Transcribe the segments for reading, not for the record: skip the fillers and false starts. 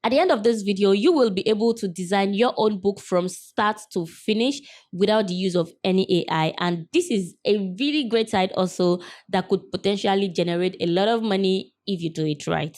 At the end of this video, you will be able to design your own book from start to finish without the use of any AI. And this is a really great side also that could potentially generate a lot of money if you do it right.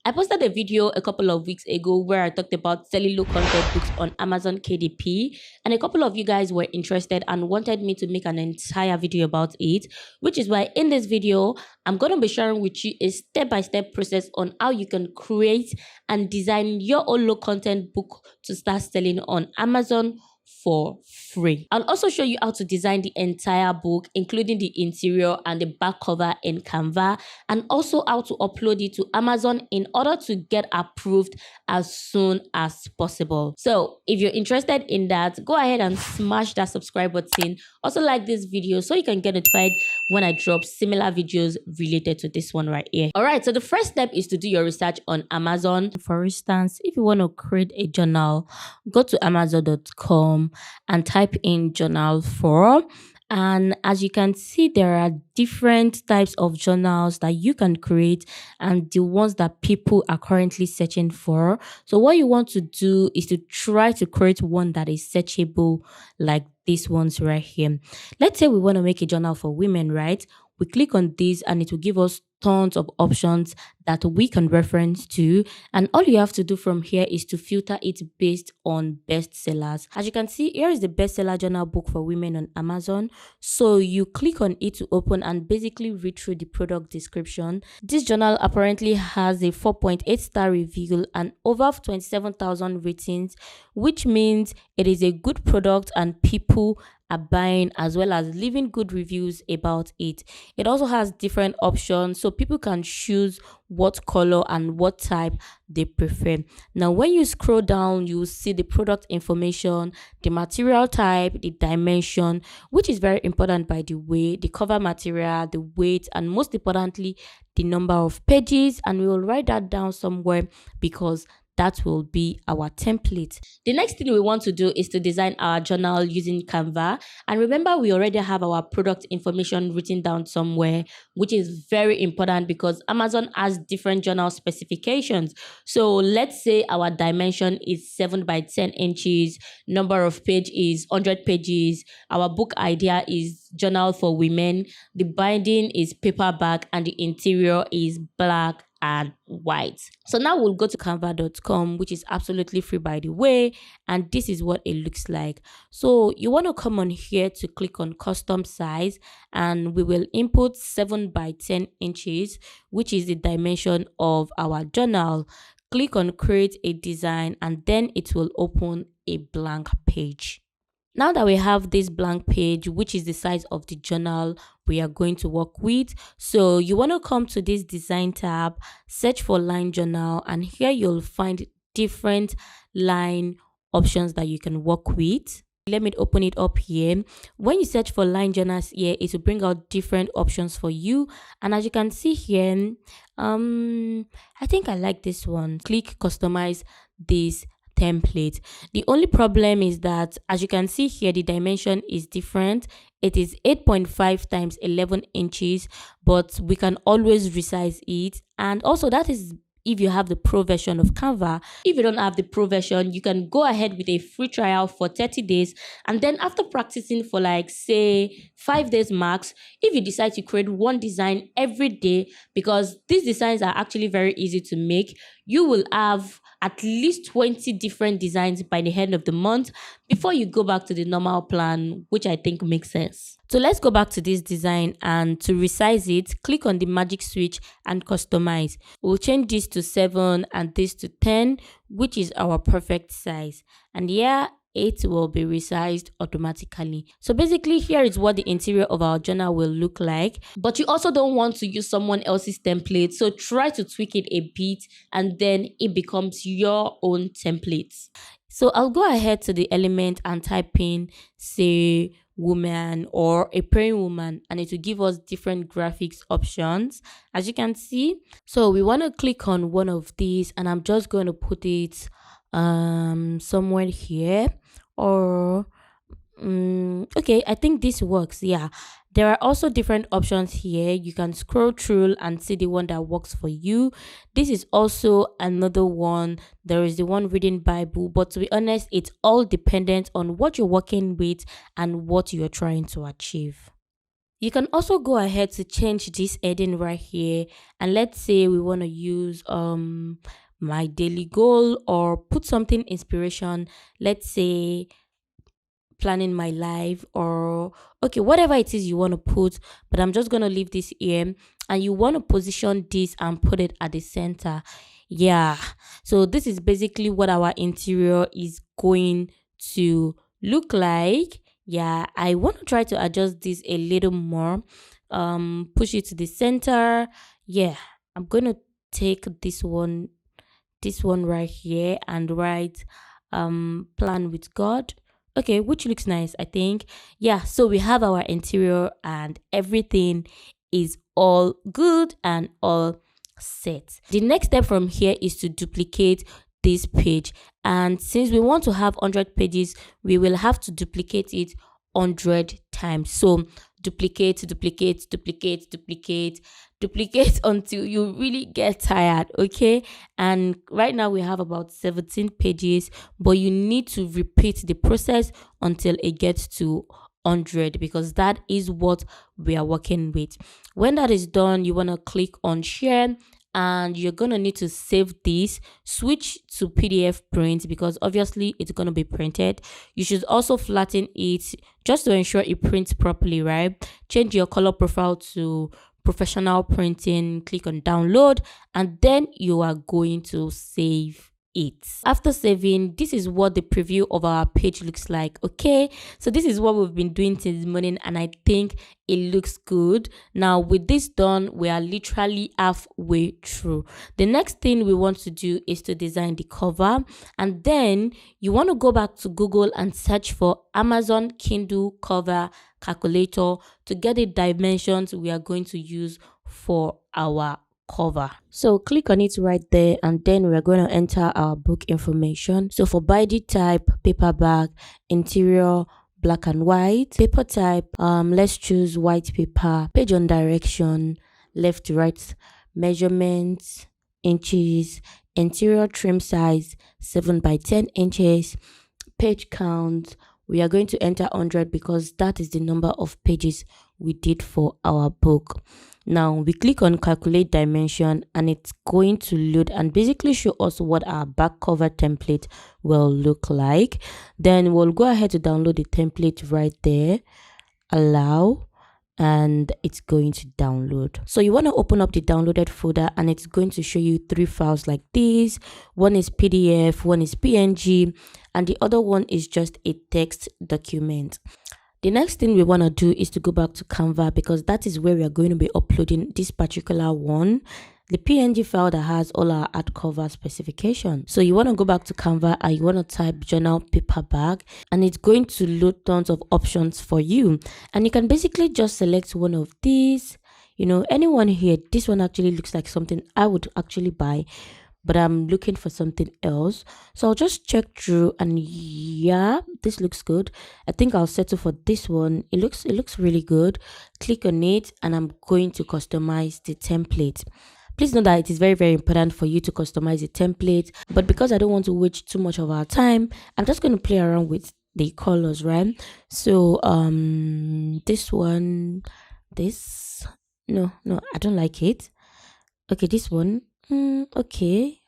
I posted a video a couple of weeks ago where I talked about selling low content books on Amazon KDP, and a couple of you guys were interested and wanted me to make an entire video about it, which is why in this video, I'm going to be sharing with you a step-by-step process on how you can create and design your own low content book to start selling on Amazon for free. I'll also show you how to design the entire book, including the interior and the back cover in Canva, and also how to upload it to Amazon in order to get approved as soon as possible. So if you're interested in that, go ahead and smash that subscribe button. Also like this video so you can get notified when I drop similar videos related to this one right here. All right, so the first step is to do your research on Amazon. For instance, if you want to create a journal, go to amazon.com and type in journal for, and as you can see, there are different types of journals that you can create and the ones that people are currently searching for. So what you want to do is to try to create one that is searchable, like these ones right here. Let's say we want to make a journal for women, right? We click on this and it will give us tons of options that we can reference to, and all you have to do from here is to filter it based on bestsellers. As you can see, here is the bestseller journal book for women on Amazon. So you click on it to open and basically read through the product description. This journal apparently has a 4.8 star review and over 27,000 ratings, which means it is a good product and people are buying, as well as leaving good reviews about it. It also has different options so people can choose what color and what type they prefer. Now when you scroll down, you will see the product information, the material type, the dimension, which is very important by the way, the cover material, the weight, and most importantly the number of pages. And we will write that down somewhere because that will be our template. The next thing we want to do is to design our journal using Canva. And remember, we already have our product information written down somewhere, which is very important because Amazon has different journal specifications. So let's say our dimension is 7 by 10 inches, number of page is 100 pages, our book idea is journal for women, the binding is paperback, and the interior is black and white. So now we'll go to canva.com, which is absolutely free by the way, and this is what it looks like. So you want to come on here to click on custom size, and we will input 7 by 10 inches, which is the dimension of our journal. Click on create a design, and then it will open a blank page. Now that we have this blank page, which is the size of the journal we are going to work with, so you want to come to this design tab, search for line journal, and here you'll find different line options that you can work with. Let me open it up here. When you search for line journals here, it will bring out different options for you, and as you can see here, I think I like this one. Click customize this template. The only problem is that, as you can see here, the dimension is different. It is 8.5 times 11 inches, but we can always resize it. And also that is if you have the pro version of Canva. If you don't have the pro version, you can go ahead with a free trial for 30 days, and then after practicing for like say 5 days max, if you decide to create one design every day, because these designs are actually very easy to make, you will have at least 20 different designs by the end of the month before you go back to the normal plan, which I think makes sense. So let's go back to this design, and to resize it, click on the magic switch and customize. We'll change this to 7 and this to 10, which is our perfect size. And yeah, it will be resized automatically. So basically here is what the interior of our journal will look like, but you also don't want to use someone else's template, so try to tweak it a bit and then it becomes your own template. So I'll go ahead to the element and type in say woman or a praying woman, and it will give us different graphics options, as you can see. So we want to click on one of these, and I'm just going to put it somewhere here, or okay, I think this works. Yeah, There are also different options here. You can scroll through and see the one that works for you. This is also another one. There is the one reading Bible, but to be honest, it's all dependent on what you're working with and what you're trying to achieve. You can also go ahead to change this heading right here, and let's say we want to use my daily goal, or put something inspiration. Let's say planning my life, or okay, whatever it is you want to put, but I'm just going to leave this here, and you want to position this and put it at the center. Yeah, so this is basically what our interior is going to look like. Yeah, I want to try to adjust this a little more, push it to the center. Yeah, I'm going to take this one right here and write plan with God. Okay, which looks nice, I think. Yeah, so we have our interior and everything is all good and all set. The next step from here is to duplicate this page, and since we want to have 100 pages, we will have to duplicate it 100 times. So duplicate, duplicate, duplicate, duplicate, duplicate until you really get tired. Okay, and right now we have about 17 pages, but you need to repeat the process until it gets to 100, because that is what we are working with. When that is done, you want to click on share, and you're gonna need to save this, switch to PDF print, because obviously it's gonna be printed. You should also flatten it just to ensure it prints properly, right? Change your color profile to professional printing, click on download, and then you are going to save it. After saving, this is what the preview of our page looks like. Okay, so this is what we've been doing since morning, and I think it looks good. Now with this done, we are literally halfway through. The next thing we want to do is to design the cover, and then you want to go back to Google and search for Amazon Kindle cover calculator to get the dimensions we are going to use for our cover. So click on it right there, and then we're going to enter our book information. So for body type, paperback, interior, black and white, paper type, let's choose white paper, page on direction, left to right, measurements, inches, interior trim size 7 by 10 inches, page count, we are going to enter 100 because that is the number of pages we did for our book. Now we click on calculate dimension, and it's going to load and basically show us what our back cover template will look like. Then we'll go ahead to download the template right there, allow, and it's going to download. So you want to open up the downloaded folder, and it's going to show you 3 files like this. One is PDF, one is PNG, and the other one is just a text document. The next thing we want to do is to go back to Canva, because that is where we are going to be uploading this particular one, the PNG file that has all our art cover specifications. So you want to go back to Canva and you want to type journal paperback, and it's going to load tons of options for you. And you can basically just select one of these, anyone here. This one actually looks like something I would actually buy, but I'm looking for something else. So I'll just check through, and yeah, this looks good. I think I'll settle for this one. It looks really good. Click on it, and I'm going to customize the template. Please know that it is very, very important for you to customize the template, but because I don't want to waste too much of our time, I'm just going to play around with the colors, right? So this one, no, I don't like it. Okay, this one. Okay.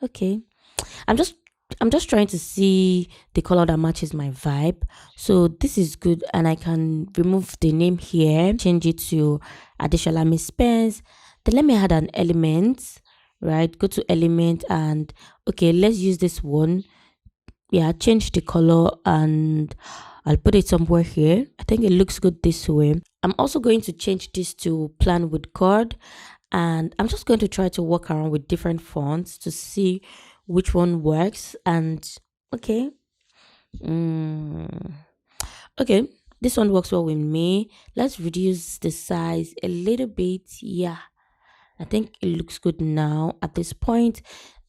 I'm just trying to see the color that matches my vibe. So this is good, and I can remove the name here, change it to Adeshola Miss Spence. Then let me add an element, right? Go to element, and okay, let's use this one. Yeah, change the color, and I'll put it somewhere here. I think it looks good this way. I'm also going to change this to plan with God, and I'm just going to try to work around with different fonts to see which one works. And okay, okay, this one works well with me. Let's reduce the size a little bit. Yeah, I think it looks good now at this point.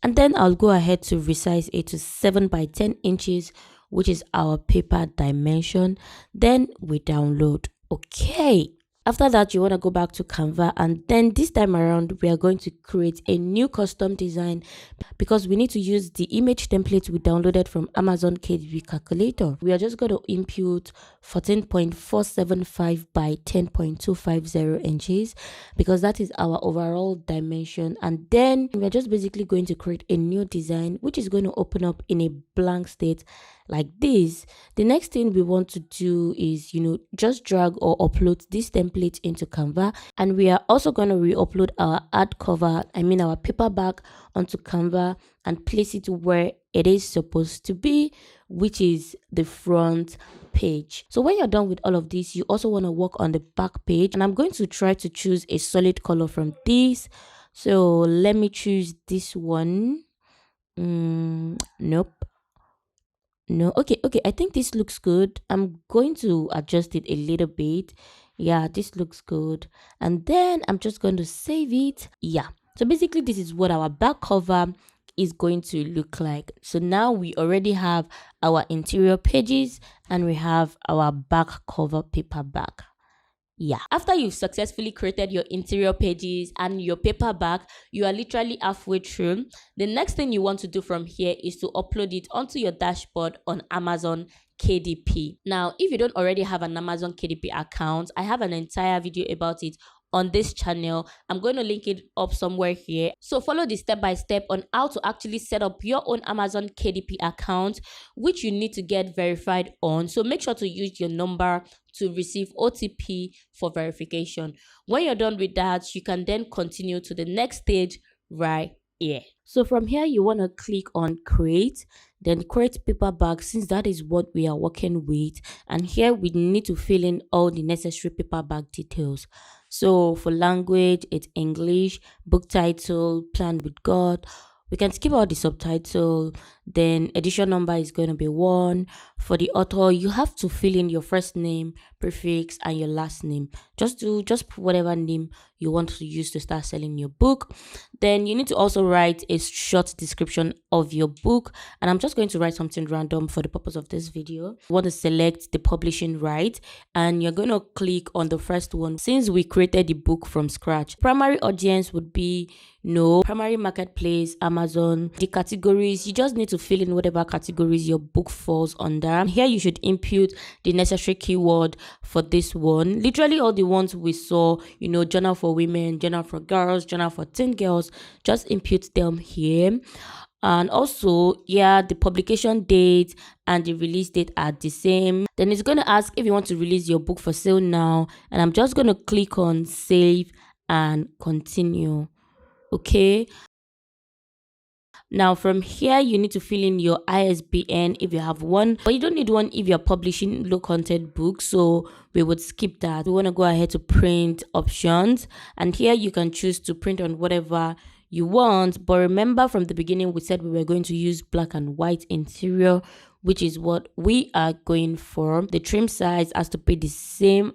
And then I'll go ahead to resize it to 7 by 10 inches, which is our paper dimension. Then we download. Okay, After that, you want to go back to Canva, and then this time around, we are going to create a new custom design because we need to use the image template we downloaded from Amazon KDP calculator. We are just going to input 14.475 by 10.250 inches because that is our overall dimension. And then we are just basically going to create a new design which is going to open up in a blank state like this. The next thing we want to do is, just drag or upload this template into Canva, and we are also going to re-upload our ad cover, our paperback, onto Canva and place it where it is supposed to be, which is the front page. So when you're done with all of this, you also want to work on the back page, and I'm going to try to choose a solid color from this. So let me choose this one. Nope. No, okay, I think this looks good. I'm going to adjust it a little bit. Yeah, this looks good. And then I'm just going to save it. Yeah, so basically this is what our back cover is going to look like. So now we already have our interior pages and we have our back cover paperback. Yeah, after you've successfully created your interior pages and your paperback, you are literally halfway through. The next thing you want to do from here is to upload it onto your dashboard on Amazon KDP. Now, if you don't already have an Amazon KDP account, I have an entire video about it on this channel. I'm going to link it up somewhere here. So follow the step by step on how to actually set up your own Amazon KDP account, which you need to get verified on. So make sure to use your number to receive OTP for verification. When you're done with that, you can then continue to the next stage right here. So from here, you want to click on create, then create paperback, since that is what we are working with. And here we need to fill in all the necessary paperback details. So for language, it's English, book title, Plan with God. We can skip out the subtitle. Then edition number is going to be 1. For the author, you have to fill in your first name, prefix, and your last name. Just put whatever name you want to use to start selling your book. Then you need to also write a short description of your book, and I'm just going to write something random for the purpose of this video. You want to select the publishing right, and you're going to click on the first one. Since we created the book from scratch, primary audience would be primary marketplace, Amazon. The categories, you just need to fill in whatever categories your book falls under. Here you should input the necessary keyword for this one. Literally all the ones we saw, journal for women, journal for girls, journal for teen girls, just input them here. And also, the publication date and the release date are the same. Then it's going to ask if you want to release your book for sale now, and I'm just going to click on save and continue. Okay, now from here you need to fill in your ISBN if you have one, but you don't need one if you're publishing low content books, so we would skip that. We want to go ahead to print options, and here you can choose to print on whatever you want. But remember, from the beginning we said we were going to use black and white interior, which is what we are going for. The trim size has to be the same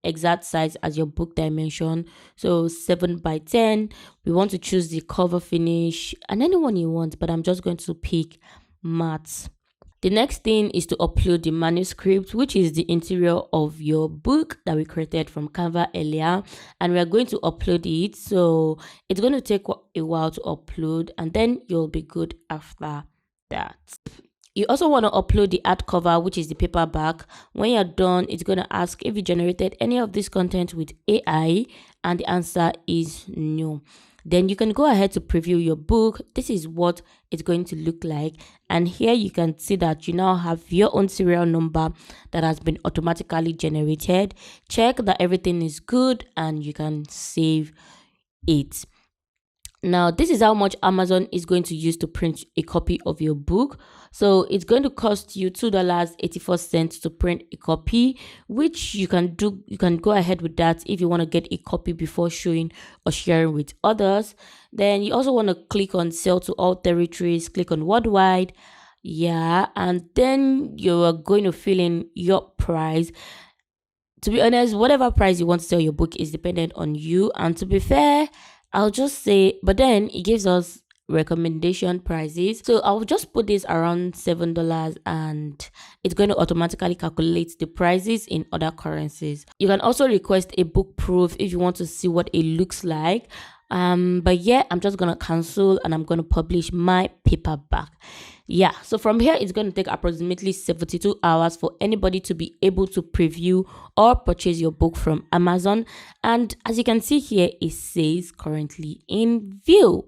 exact size as your book dimension, so 7 by 10. We want to choose the cover finish and anyone you want, but I'm just going to pick matte. The next thing is to upload the manuscript, which is the interior of your book that we created from Canva earlier, and we are going to upload it. So it's going to take a while to upload, and then you'll be good after that. You also want to upload the ad cover, which is the paperback. When you're done, it's going to ask if you generated any of this content with AI, and the answer is no. Then you can go ahead to preview your book. This is what it's going to look like. And here you can see that you now have your own serial number that has been automatically generated. Check that everything is good and you can save it. Now, this is how much Amazon is going to use to print a copy of your book. So it's going to cost you $2.84 to print a copy, which you can do. You can go ahead with that if you want to get a copy before showing or sharing with others. Then you also want to click on sell to all territories, click on worldwide. Yeah, and then you are going to fill in your price. To be honest, whatever price you want to sell your book is dependent on you. And to be fair, I'll just say, but then it gives us recommendation prices. So I'll just put this around $7 and it's going to automatically calculate the prices in other currencies. You can also request a book proof if you want to see what it looks like. But yeah, I'm just gonna cancel and I'm gonna publish my paperback. Yeah, so from here it's going to take approximately 72 hours for anybody to be able to preview or purchase your book from Amazon. And as you can see here, it says currently in view.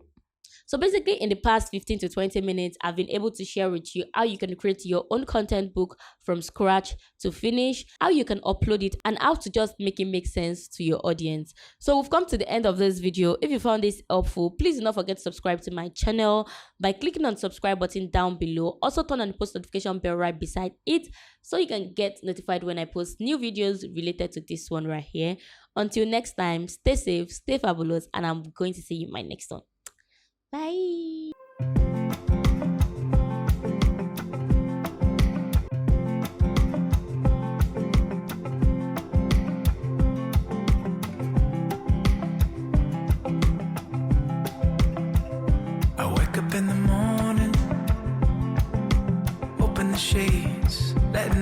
So basically, in the past 15 to 20 minutes, I've been able to share with you how you can create your own content book from scratch to finish, how you can upload it, and how to just make it make sense to your audience. So we've come to the end of this video. If you found this helpful, please do not forget to subscribe to my channel by clicking on the subscribe button down below. Also turn on the post notification bell right beside it so you can get notified when I post new videos related to this one right here. Until next time, stay safe, stay fabulous, and I'm going to see you in my next one. Bye. I wake up in the morning, open the shades, letting